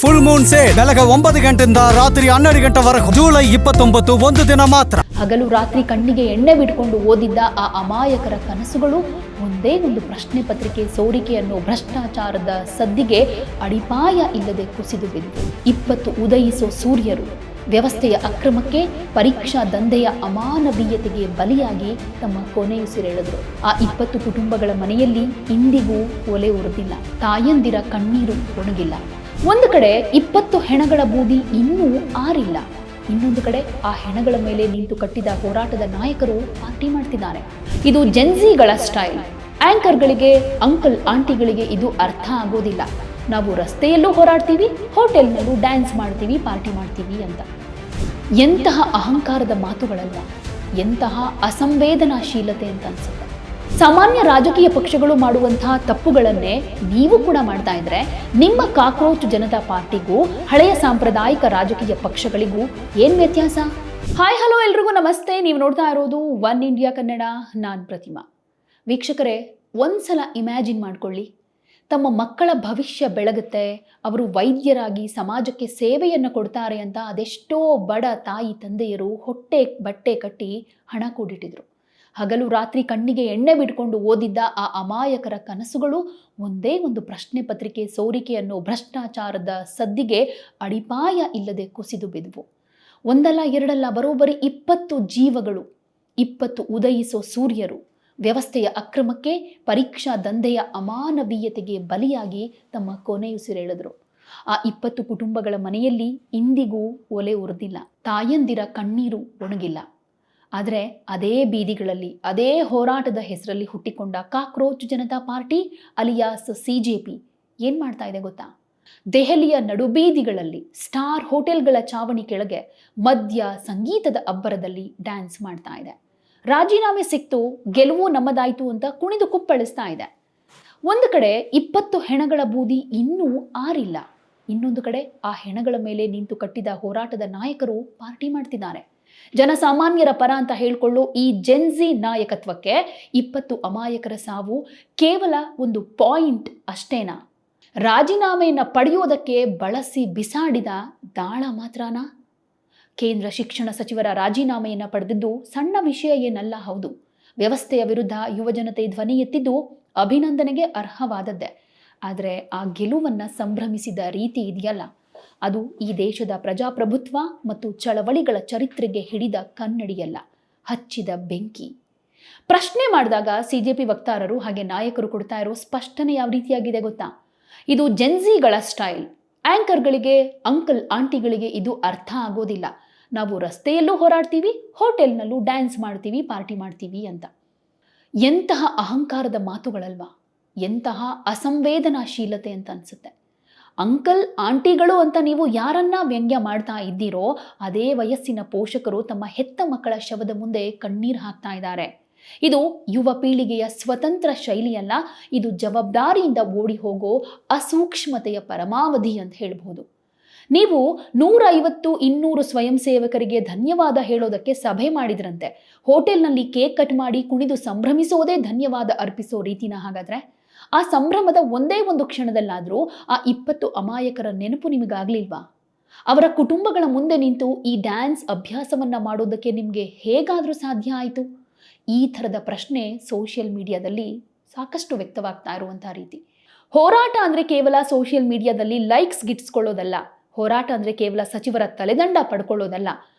Full Moon sale ಬೆಳಗ್ಗೆ 9 ಗಂಟೆಯಿಂದ ರಾತ್ರಿ 12 ಗಂಟೆವರೆಗೂ ಜುಲೈ 29 ಒಂದು ದಿನ ಮಾತ್ರ. ಹಗಲು ರಾತ್ರಿ ಕಣ್ಣಿಗೆ ಎಣ್ಣೆ ಬಿಟ್ಕೊಂಡು ಓದಿದ್ದ ಆ ಅಮಾಯಕರ ಕನಸುಗಳು ಒಂದೇ ಒಂದು ಪ್ರಶ್ನೆ ಪತ್ರಿಕೆ ಸೋರಿಕೆ ಅನ್ನೋ ಭ್ರಷ್ಟಾಚಾರದ ಸದ್ದಿಗೆ ಅಡಿಪಾಯ ಇಲ್ಲದೆ ಕುಸಿದು ಬಿದ್ದಿದೆ. 20 ಉದಯಿಸೋ ಸೂರ್ಯರು ವ್ಯವಸ್ಥೆಯ ಅಕ್ರಮಕ್ಕೆ, ಪರೀಕ್ಷಾ ದಂಧೆಯ ಅಮಾನವೀಯತೆಗೆ ಬಲಿಯಾಗಿ ತಮ್ಮ ಕೊನೆಯುಸಿರೆಳೆದರು. ಆ 20 ಕುಟುಂಬಗಳ ಮನೆಯಲ್ಲಿ ಇಂದಿಗೂ ಒಲೆ ಉರಿದಿಲ್ಲ, ತಾಯಂದಿರ ಕಣ್ಣೀರು ಒಣಗಿಲ್ಲ. ಒಂದು ಕಡೆ 20 ಹೆಣಗಳ ಬೂದಿ ಇನ್ನೂ ಆರಿಲ್ಲ, ಇನ್ನೊಂದು ಕಡೆ ಆ ಹೆಣಗಳ ಮೇಲೆ ನಿಂತು ಕಟ್ಟಿದ ಹೋರಾಟದ ನಾಯಕರು ಪಾರ್ಟಿ ಮಾಡ್ತಿದ್ದಾರೆ. ಇದು ಜೆನ್ಸಿಗಳ ಸ್ಟೈಲ್. ಆಂಕರ್ಗಳಿಗೆ, ಅಂಕಲ್ ಆಂಟಿಗಳಿಗೆ ಇದು ಅರ್ಥ ಆಗೋದಿಲ್ಲ. ನಾವು ರಸ್ತೆಯಲ್ಲೂ ಹೋರಾಡ್ತೀವಿ, ಹೋಟೆಲ್ನಲ್ಲೂ ಡ್ಯಾನ್ಸ್ ಮಾಡ್ತೀವಿ, ಪಾರ್ಟಿ ಮಾಡ್ತೀವಿ ಅಂತ. ಎಂತಹ ಅಹಂಕಾರದ ಮಾತುಗಳಲ್ಲ, ಎಂತಹ ಅಸಂವೇದನಾಶೀಲತೆ ಅಂತ ಅನ್ಸುತ್ತೆ. ಸಾಮಾನ್ಯ ರಾಜಕೀಯ ಪಕ್ಷಗಳು ಮಾಡುವಂತಹ ತಪ್ಪುಗಳನ್ನೇ ನೀವು ಕೂಡ ಮಾಡ್ತಾ ಇದ್ರೆ ನಿಮ್ಮ ಕಾಕ್ರೋಚ್ ಜನತಾ ಪಾರ್ಟಿಗೂ ಹಳೆಯ ಸಾಂಪ್ರದಾಯಿಕ ರಾಜಕೀಯ ಪಕ್ಷಗಳಿಗೂ ಏನ್ ವ್ಯತ್ಯಾಸ? ಹಾಯ್ ಹಲೋ ಎಲ್ರಿಗೂ ನಮಸ್ತೆ. ನೀವು ನೋಡ್ತಾ ಇರೋದು ಒನ್ ಇಂಡಿಯಾ ಕನ್ನಡ. ನಾನ್ ಪ್ರತಿಮಾ. ವೀಕ್ಷಕರೇ, ಒಂದ್ಸಲ ಇಮ್ಯಾಜಿನ್ ಮಾಡ್ಕೊಳ್ಳಿ, ತಮ್ಮ ಮಕ್ಕಳ ಭವಿಷ್ಯ ಬೆಳಗುತ್ತೆ, ಅವರು ವೈದ್ಯರಾಗಿ ಸಮಾಜಕ್ಕೆ ಸೇವೆಯನ್ನು ಕೊಡ್ತಾರೆ ಅಂತ ಅದೆಷ್ಟೋ ಬಡ ತಾಯಿ ತಂದೆಯರು ಹೊಟ್ಟೆ ಬಟ್ಟೆ ಕಟ್ಟಿ ಹಣ ಕೂಡಿಟ್ಟಿದ್ರು. ಹಗಲು ರಾತ್ರಿ ಕಣ್ಣಿಗೆ ಎಣ್ಣೆ ಬಿಟ್ಕೊಂಡು ಓದಿದ್ದ ಆ ಅಮಾಯಕರ ಕನಸುಗಳು ಒಂದೇ ಒಂದು ಪ್ರಶ್ನೆ ಪತ್ರಿಕೆ ಸೋರಿಕೆ ಅನ್ನೋ ಭ್ರಷ್ಟಾಚಾರದ ಸದ್ದಿಗೆ ಅಡಿಪಾಯ ಇಲ್ಲದೆ ಕುಸಿದು ಬಿದ್ವು. ಒಂದಲ್ಲ ಎರಡಲ್ಲ, ಬರೋಬ್ಬರಿ 20 ಜೀವಗಳು, 20 ಉದಯಿಸೋ ಸೂರ್ಯರು ವ್ಯವಸ್ಥೆಯ ಅಕ್ರಮಕ್ಕೆ, ಪರೀಕ್ಷಾ ದಂಧೆಯ ಅಮಾನವೀಯತೆಗೆ ಬಲಿಯಾಗಿ ತಮ್ಮ ಕೊನೆಯುಸಿರೆಳೆದರು. ಆ 20 ಕುಟುಂಬಗಳ ಮನೆಯಲ್ಲಿ ಇಂದಿಗೂ ಒಲೆ ಉರಿದಿಲ್ಲ, ತಾಯಂದಿರ ಕಣ್ಣೀರು ಒಣಗಿಲ್ಲ. ಆದರೆ ಅದೇ ಬೀದಿಗಳಲ್ಲಿ, ಅದೇ ಹೋರಾಟದ ಹೆಸರಲ್ಲಿ ಹುಟ್ಟಿಕೊಂಡ cockroach Janata party alias CJP ಏನ್ ಮಾಡ್ತಾ ಇದೆ ಗೊತ್ತಾ? ದೆಹಲಿಯ ನಡುಬೀದಿಗಳಲ್ಲಿ, ಸ್ಟಾರ್ ಹೋಟೆಲ್ಗಳ ಚಾವಣಿ ಕೆಳಗೆ, ಮದ್ಯ ಸಂಗೀತದ ಅಬ್ಬರದಲ್ಲಿ ಡ್ಯಾನ್ಸ್ ಮಾಡ್ತಾ ಇದೆ. ರಾಜೀನಾಮೆ ಸಿಕ್ತು, ಗೆಲುವು ನಮ್ಮದಾಯ್ತು ಅಂತ ಕುಣಿದು ಕುಪ್ಪಳಿಸ್ತಾ ಇದೆ. ಒಂದು ಕಡೆ 20 ಹೆಣಗಳ ಬೂದಿ ಇನ್ನೂ ಆರಿಲ್ಲ, ಇನ್ನೊಂದು ಕಡೆ ಆ ಹೆಣಗಳ ಮೇಲೆ ನಿಂತು ಕಟ್ಟಿದ ಹೋರಾಟದ ನಾಯಕರು ಪಾರ್ಟಿ ಮಾಡ್ತಿದ್ದಾರೆ. ಜನಸಾಮಾನ್ಯರ ಪರ ಅಂತ ಹೇಳ್ಕೊಳ್ಳೋ ಈ ಜೆನ್ಸಿ ನಾಯಕತ್ವಕ್ಕೆ 20 ಅಮಾಯಕರ ಸಾವು ಕೇವಲ ಒಂದು ಪಾಯಿಂಟ್ ಅಷ್ಟೇನಾ? ರಾಜೀನಾಮೆಯನ್ನು ಪಡೆಯೋದಕ್ಕೆ ಬಳಸಿ ಬಿಸಾಡಿದ ದಾಳ ಮಾತ್ರನಾ? ಕೇಂದ್ರ ಶಿಕ್ಷಣ ಸಚಿವರ ರಾಜೀನಾಮೆಯನ್ನು ಪಡೆದಿದ್ದು ಸಣ್ಣ ವಿಷಯ ಏನಲ್ಲ, ಹೌದು. ವ್ಯವಸ್ಥೆಯ ವಿರುದ್ಧ ಯುವಜನತೆ ಧ್ವನಿ ಎತ್ತಿದ್ದು ಅಭಿನಂದನೆಗೆ ಅರ್ಹವಾದದ್ದೇ. ಆದರೆ ಆ ಗೆಲುವನ್ನು ಸಂಭ್ರಮಿಸಿದ ರೀತಿ ಇದೆಯಲ್ಲ, ಅದು ಈ ದೇಶದ ಪ್ರಜಾಪ್ರಭುತ್ವ ಮತ್ತು ಚಳವಳಿಗಳ ಚರಿತ್ರೆಗೆ ಹಿಡಿದ ಕನ್ನಡಿಯಲ್ಲ, ಹಚ್ಚಿದ ಬೆಂಕಿ. ಪ್ರಶ್ನೆ ಮಾಡಿದಾಗ CJP ವಕ್ತಾರರು ಹಾಗೆ ನಾಯಕರು ಕೊಡ್ತಾ ಇರೋ ಸ್ಪಷ್ಟನೆ ಯಾವ ರೀತಿಯಾಗಿದೆ ಗೊತ್ತಾ? ಇದು ಜೆನ್ಸಿಗಳ ಸ್ಟೈಲ್. ಆಂಕರ್ಗಳಿಗೆ, ಅಂಕಲ್ ಆಂಟಿಗಳಿಗೆ ಇದು ಅರ್ಥ ಆಗೋದಿಲ್ಲ. ನಾವು ರಸ್ತೆಯಲ್ಲೂ ಹೋರಾಡ್ತೀವಿ, ಹೋಟೆಲ್ನಲ್ಲೂ ಡ್ಯಾನ್ಸ್ ಮಾಡ್ತೀವಿ, ಪಾರ್ಟಿ ಮಾಡ್ತೀವಿ ಅಂತ. ಎಂತಹ ಅಹಂಕಾರದ ಮಾತುಗಳಲ್ವಾ, ಎಂತಹ ಅಸಂವೇದನಾಶೀಲತೆ ಅಂತ ಅನ್ಸುತ್ತೆ. ಅಂಕಲ್ ಆಂಟಿಗಳು ಅಂತ ನೀವು ಯಾರನ್ನ ವ್ಯಂಗ್ಯ ಮಾಡ್ತಾ ಇದ್ದೀರೋ ಅದೇ ವಯಸ್ಸಿನ ಪೋಷಕರು ತಮ್ಮ ಹೆತ್ತ ಮಕ್ಕಳ ಶವದ ಮುಂದೆ ಕಣ್ಣೀರು ಹಾಕ್ತಾ ಇದ್ದಾರೆ. ಇದು ಯುವ ಪೀಳಿಗೆಯ ಸ್ವತಂತ್ರ ಶೈಲಿಯಲ್ಲ, ಇದು ಜವಾಬ್ದಾರಿಯಿಂದ ಓಡಿ ಹೋಗೋ ಅಸೂಕ್ಷ್ಮತೆಯ ಪರಮಾವಧಿ ಅಂತ ಹೇಳ್ಬೋದು. ನೀವು 150-200 ಸ್ವಯಂ ಸೇವಕರಿಗೆ ಧನ್ಯವಾದ ಹೇಳೋದಕ್ಕೆ ಸಭೆ ಮಾಡಿದ್ರಂತೆ. ಹೋಟೆಲ್ನಲ್ಲಿ ಕೇಕ್ ಕಟ್ ಮಾಡಿ ಕುಣಿದು ಸಂಭ್ರಮಿಸೋದೇ ಧನ್ಯವಾದ ಅರ್ಪಿಸೋ ರೀತಿನ ಹಾಗಾದ್ರೆ? ಆ ಸಂಭ್ರಮದ ಒಂದೇ ಒಂದು ಕ್ಷಣದಲ್ಲಾದರೂ ಆ 20 ಅಮಾಯಕರ ನೆನಪು ನಿಮಗಾಗ್ಲಿಲ್ವಾ? ಅವರ ಕುಟುಂಬಗಳ ಮುಂದೆ ನಿಂತು ಈ ಡ್ಯಾನ್ಸ್ ಅಭ್ಯಾಸವನ್ನ ಮಾಡೋದಕ್ಕೆ ನಿಮಗೆ ಹೇಗಾದರೂ ಸಾಧ್ಯ ಆಯಿತು? ಈ ಥರದ ಪ್ರಶ್ನೆ ಸೋಷಿಯಲ್ ಮೀಡಿಯಾದಲ್ಲಿ ಸಾಕಷ್ಟು ವ್ಯಕ್ತವಾಗ್ತಾ ಇರುವಂಥ ರೀತಿ. ಹೋರಾಟ ಅಂದರೆ ಕೇವಲ ಸೋಷಿಯಲ್ ಮೀಡಿಯಾದಲ್ಲಿ ಲೈಕ್ಸ್ ಗಿಟ್ಸ್ಕೊಳ್ಳೋದಲ್ಲ, ಹೋರಾಟ ಅಂದರೆ ಕೇವಲ ಸಚಿವರ ತಲೆದಂಡ ಪಡ್ಕೊಳ್ಳೋದಲ್ಲ.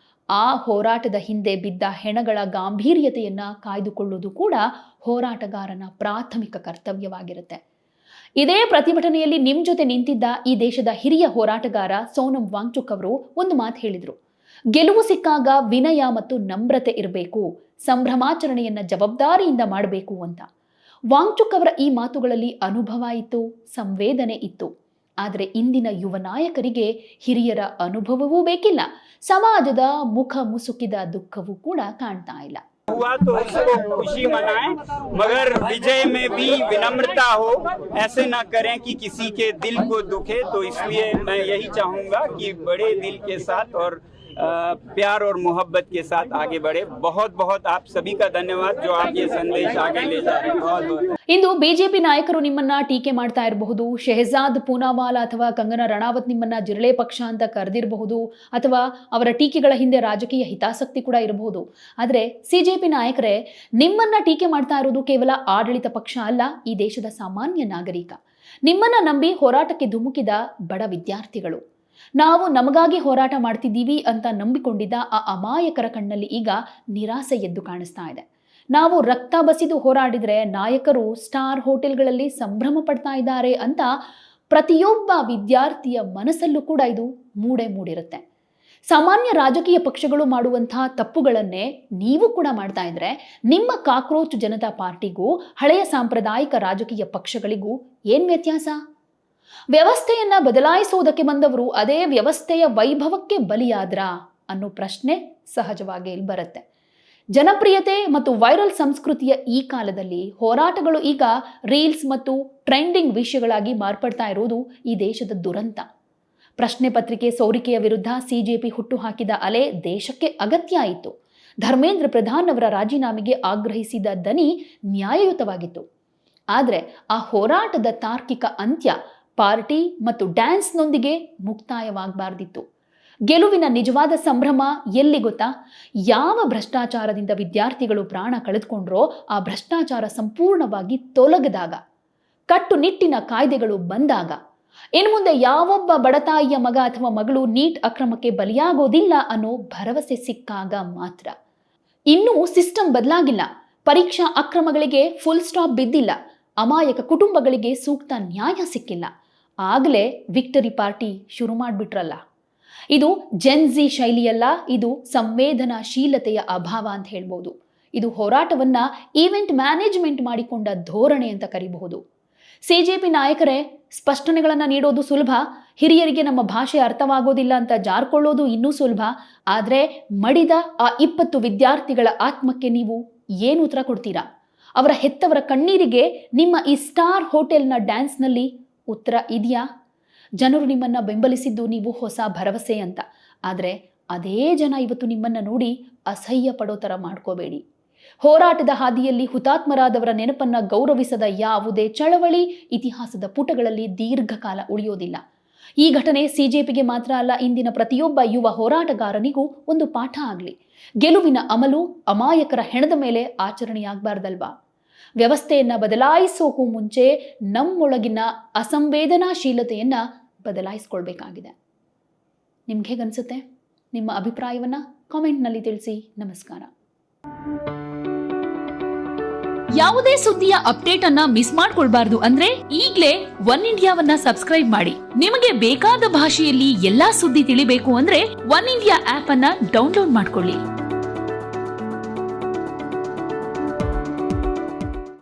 ಆ ಹೋರಾಟದ ಹಿಂದೆ ಬಿದ್ದ ಹೆಣಗಳ ಗಾಂಭೀರ್ಯತೆಯನ್ನು ಕಾಯ್ದುಕೊಳ್ಳೋದು ಕೂಡ ಹೋರಾಟಗಾರನ ಪ್ರಾಥಮಿಕ ಕರ್ತವ್ಯವಾಗಿರುತ್ತೆ. ಇದೇ ಪ್ರತಿಭಟನೆಯಲ್ಲಿ ನಿಮ್ಮ ಜೊತೆ ನಿಂತಿದ್ದ ಈ ದೇಶದ ಹಿರಿಯ ಹೋರಾಟಗಾರ ಸೋನಂ ವಾಂಗ್ಚುಕ್ ಅವರು ಒಂದು ಮಾತು ಹೇಳಿದರು. ಗೆಲುವು ಸಿಕ್ಕಾಗ ವಿನಯ ಮತ್ತು ನಮ್ರತೆ ಇರಬೇಕು, ಸಂಭ್ರಮಾಚರಣೆಯನ್ನು ಜವಾಬ್ದಾರಿಯಿಂದ ಮಾಡಬೇಕು ಅಂತ. ವಾಂಗ್ಚುಕ್ ಅವರ ಈ ಮಾತುಗಳಲ್ಲಿ ಅನುಭವ ಇತ್ತು, ಸಂವೇದನೆ ಇತ್ತು. ಆದರೆ ಇಂದಿನ ಯುವ ನಾಯಕರಿಗೆ ಹಿರಿಯರ ಅನುಭವವೂ ಬೇಕಿಲ್ಲ, ಸಮಾಜದ ಮುಖ ಮುಸುಕಿದ ದುಃಖವೂ ಕೂಡ ಕಾಣ್ತಾ ಇಲ್ಲ. हुआ तो उसको खुशी मनाएं, मगर विजय में भी विनम्रता हो, ऐसे ना करें कि किसी के दिल को दुखे. तो इसलिए मैं यही चाहूंगा कि बड़े दिल के साथ और प्यार और मोहब्बत के साथ आगे बढ़े। बहुत बहुत आप सभी का धन्यवाद जो आप ये संदेश आगे ले जा रहे हैं। बहुत बहुत ಇಂದು ಬಿಜೆಪಿ ನಾಯಕರು ನಿಮ್ಮನ್ನ ಟೀಕೆ ಮಾಡ್ತಾ ಇರಬಹುದು, ಶೆಹಜಾದ್ ಪೂನಾವಾಲಾ ಅಥವಾ ಕಂಗನಾ ರಣಾವತ್ ನಿಮ್ಮನ್ನ ಜಿರಳೆ ಪಕ್ಷ ಅಂತ ಕರೆದಿರಬಹುದು, ಅಥವಾ ಅವರ ಟೀಕೆಗಳ ಹಿಂದೆ ರಾಜಕೀಯ ಹಿತಾಸಕ್ತಿ ಕೂಡ ಇರಬಹುದು. ಆದರೆ ಸಿಜೆಪಿ ನಾಯಕರೇ, ನಿಮ್ಮನ್ನ ಟೀಕೆ ಮಾಡ್ತಾ ಇರೋದು ಕೇವಲ ಆಡಳಿತ ಪಕ್ಷ ಅಲ್ಲ, ಈ ದೇಶದ ಸಾಮಾನ್ಯ ನಾಗರಿಕ, ನಿಮ್ಮನ್ನ ನಂಬಿ ಹೋರಾಟಕ್ಕೆ ಧುಮುಕಿದ ಬಡ ವಿದ್ಯಾರ್ಥಿಗಳು. ನಾವು ನಮಗಾಗಿ ಹೋರಾಟ ಮಾಡ್ತಿದ್ದೀವಿ ಅಂತ ನಂಬಿಕೊಂಡಿದ್ದ ಆ ಅಮಾಯಕರ ಕಣ್ಣಲ್ಲಿ ಈಗ ನಿರಾಸೆ ಎದ್ದು ಕಾಣಿಸ್ತಾ ಇದೆ. ನಾವು ರಕ್ತ ಬಸಿದು ಹೋರಾಡಿದ್ರೆ ನಾಯಕರು ಸ್ಟಾರ್ ಹೋಟೆಲ್ಗಳಲ್ಲಿ ಸಂಭ್ರಮ ಪಡ್ತಾ ಇದ್ದಾರೆ ಅಂತ ಪ್ರತಿಯೊಬ್ಬ ವಿದ್ಯಾರ್ಥಿಯ ಮನಸ್ಸಲ್ಲೂ ಕೂಡ ಇದು ಮೂಡಿರುತ್ತೆ. ಸಾಮಾನ್ಯ ರಾಜಕೀಯ ಪಕ್ಷಗಳು ಮಾಡುವಂತಹ ತಪ್ಪುಗಳನ್ನೇ ನೀವು ಕೂಡ ಮಾಡ್ತಾ ಇದ್ರೆ ನಿಮ್ಮ ಕಾಕ್ರೋಚ್ ಜನತಾ ಪಾರ್ಟಿಗೂ ಹಳೆಯ ಸಾಂಪ್ರದಾಯಿಕ ರಾಜಕೀಯ ಪಕ್ಷಗಳಿಗೂ ಏನ್ ವ್ಯತ್ಯಾಸ? ವ್ಯವಸ್ಥೆಯನ್ನ ಬದಲಾಯಿಸುವುದಕ್ಕೆ ಬಂದವರು ಅದೇ ವ್ಯವಸ್ಥೆಯ ವೈಭವಕ್ಕೆ ಬಲಿಯಾದ್ರಾ ಅನ್ನೋ ಪ್ರಶ್ನೆ ಸಹಜವಾಗಿ ಇಲ್ಲಿ ಬರುತ್ತೆ. ಜನಪ್ರಿಯತೆ ಮತ್ತು ವೈರಲ್ ಸಂಸ್ಕೃತಿಯ ಈ ಕಾಲದಲ್ಲಿ ಹೋರಾಟಗಳು ಈಗ ರೀಲ್ಸ್ ಮತ್ತು ಟ್ರೆಂಡಿಂಗ್ ವಿಷಯಗಳಾಗಿ ಮಾರ್ಪಡ್ತಾ ಇರುವುದು ಈ ದೇಶದ ದುರಂತ. ಪ್ರಶ್ನೆ ಪತ್ರಿಕೆ ಸೋರಿಕೆಯ ವಿರುದ್ಧ ಸಿಜೆಪಿ ಹುಟ್ಟುಹಾಕಿದ ಅಲೆ ದೇಶಕ್ಕೆ ಅಗತ್ಯ ಆಯಿತು. ಧರ್ಮೇಂದ್ರ ಪ್ರಧಾನ್ ಅವರ ರಾಜೀನಾಮೆಗೆ ಆಗ್ರಹಿಸಿದ ದನಿ ನ್ಯಾಯಯುತವಾಗಿತ್ತು. ಆದರೆ ಆ ಹೋರಾಟದ ತಾರ್ಕಿಕ ಅಂತ್ಯ ಪಾರ್ಟಿ ಮತ್ತು ಡ್ಯಾನ್ಸ್ನೊಂದಿಗೆ ಮುಕ್ತಾಯವಾಗಬಾರ್ದಿತ್ತು. ಗೆಲುವಿನ ನಿಜವಾದ ಸಂಭ್ರಮ ಎಲ್ಲಿ ಗೊತ್ತಾ? ಯಾವ ಭ್ರಷ್ಟಾಚಾರದಿಂದ ವಿದ್ಯಾರ್ಥಿಗಳು ಪ್ರಾಣ ಕಳೆದುಕೊಂಡ್ರೋ ಆ ಭ್ರಷ್ಟಾಚಾರ ಸಂಪೂರ್ಣವಾಗಿ ತೊಲಗದಾಗ, ಕಟ್ಟುನಿಟ್ಟಿನ ಕಾಯ್ದೆಗಳು ಬಂದಾಗ, ಇನ್ನು ಮುಂದೆ ಯಾವೊಬ್ಬ ಬಡತಾಯಿಯ ಮಗ ಅಥವಾ ಮಗಳು ನೀಟ್ ಅಕ್ರಮಕ್ಕೆ ಬಲಿಯಾಗೋದಿಲ್ಲ ಅನ್ನೋ ಭರವಸೆ ಸಿಕ್ಕಾಗ ಮಾತ್ರ. ಇನ್ನೂ ಸಿಸ್ಟಮ್ ಬದಲಾಗಿಲ್ಲ, ಪರೀಕ್ಷಾ ಅಕ್ರಮಗಳಿಗೆ ಫುಲ್ ಸ್ಟಾಪ್ ಬಿದ್ದಿಲ್ಲ, ಅಮಾಯಕ ಕುಟುಂಬಗಳಿಗೆ ಸೂಕ್ತ ನ್ಯಾಯ ಸಿಕ್ಕಿಲ್ಲ, ಆಗಲೇ ವಿಕ್ಟರಿ ಪಾರ್ಟಿ ಶುರು ಮಾಡಿಬಿಟ್ರಲ್ಲ. ಇದು ಜೆನ್ಜಿ ಶೈಲಿಯಲ್ಲ, ಇದು ಸಂವೇದನಾಶೀಲತೆಯ ಅಭಾವ ಅಂತ ಹೇಳ್ಬೋದು. ಇದು ಹೋರಾಟವನ್ನ ಈವೆಂಟ್ ಮ್ಯಾನೇಜ್ಮೆಂಟ್ ಮಾಡಿಕೊಂಡ ಧೋರಣೆ ಅಂತ ಕರಿಬಹುದು. ಸಿಜೆಪಿ ನಾಯಕರೇ, ಸ್ಪಷ್ಟನೆಗಳನ್ನು ನೀಡೋದು ಸುಲಭ, ಹಿರಿಯರಿಗೆ ನಮ್ಮ ಭಾಷೆ ಅರ್ಥವಾಗೋದಿಲ್ಲ ಅಂತ ಜಾರ್ಕೊಳ್ಳೋದು ಇನ್ನೂ ಸುಲಭ. ಆದರೆ ಮಡಿದ ಆ 20 ವಿದ್ಯಾರ್ಥಿಗಳ ಆತ್ಮಕ್ಕೆ ನೀವು ಏನು ಉತ್ತರ ಕೊಡ್ತೀರಾ? ಅವರ ಹೆತ್ತವರ ಕಣ್ಣೀರಿಗೆ ನಿಮ್ಮ ಈ ಸ್ಟಾರ್ ಹೋಟೆಲ್ನ ಡ್ಯಾನ್ಸ್ನಲ್ಲಿ ಉತ್ತರ ಇದೆಯಾ? ಜನರು ನಿಮ್ಮನ್ನ ಬೆಂಬಲಿಸಿದ್ದು ನೀವು ಹೊಸ ಭರವಸೆ ಅಂತ. ಆದರೆ ಅದೇ ಜನ ಇವತ್ತು ನಿಮ್ಮನ್ನ ನೋಡಿ ಅಸಹ್ಯ ಪಡೋ ಥರ ಮಾಡ್ಕೋಬೇಡಿ. ಹೋರಾಟದ ಹಾದಿಯಲ್ಲಿ ಹುತಾತ್ಮರಾದವರ ನೆನಪನ್ನ ಗೌರವಿಸದ ಯಾವುದೇ ಚಳವಳಿ ಇತಿಹಾಸದ ಪುಟಗಳಲ್ಲಿ ದೀರ್ಘಕಾಲ ಉಳಿಯೋದಿಲ್ಲ. ಈ ಘಟನೆ ಸಿಜೆಪಿಗೆ ಮಾತ್ರ ಅಲ್ಲ, ಇಂದಿನ ಪ್ರತಿಯೊಬ್ಬ ಯುವ ಹೋರಾಟಗಾರನಿಗೂ ಒಂದು ಪಾಠ ಆಗಲಿ. ಗೆಲುವಿನ ಅಮಲು ಅಮಾಯಕರ ಹೆಣದ ಮೇಲೆ ಆಚರಣೆಯಾಗಬಾರ್ದಲ್ವಾ? ವ್ಯವಸ್ಥೆಯನ್ನ ಬದಲಾಯಿಸೋಕ್ಕೂ ಮುಂಚೆ ನಮ್ಮೊಳಗಿನ ಅಸಂವೇದನಾಶೀಲತೆಯನ್ನ ಬದಲಾಯಿಸ್ಕೊಳ್ಬೇಕಾಗಿದೆ. ನಿಮ್ಗೆ ಹೇಗನ್ಸುತ್ತೆ? ನಿಮ್ಮ ಅಭಿಪ್ರಾಯವನ್ನ ಕಾಮೆಂಟ್ನಲ್ಲಿ ತಿಳಿಸಿ. ನಮಸ್ಕಾರ. ಯಾವುದೇ ಸುದ್ದಿಯ ಅಪ್ಡೇಟ್ ಅನ್ನ ಮಿಸ್ ಮಾಡ್ಕೊಳ್ಬಾರ್ದು ಅಂದ್ರೆ ಈಗ್ಲೇ ಒನ್ ಇಂಡಿಯಾವನ್ನ ಸಬ್ಸ್ಕ್ರೈಬ್ ಮಾಡಿ. ನಿಮಗೆ ಬೇಕಾದ ಭಾಷೆಯಲ್ಲಿ ಎಲ್ಲಾ ಸುದ್ದಿ ತಿಳಿಬೇಕು ಅಂದ್ರೆ ಒನ್ ಇಂಡಿಯಾ ಆಪ್ ಅನ್ನ ಡೌನ್ಲೋಡ್ ಮಾಡ್ಕೊಳ್ಳಿ.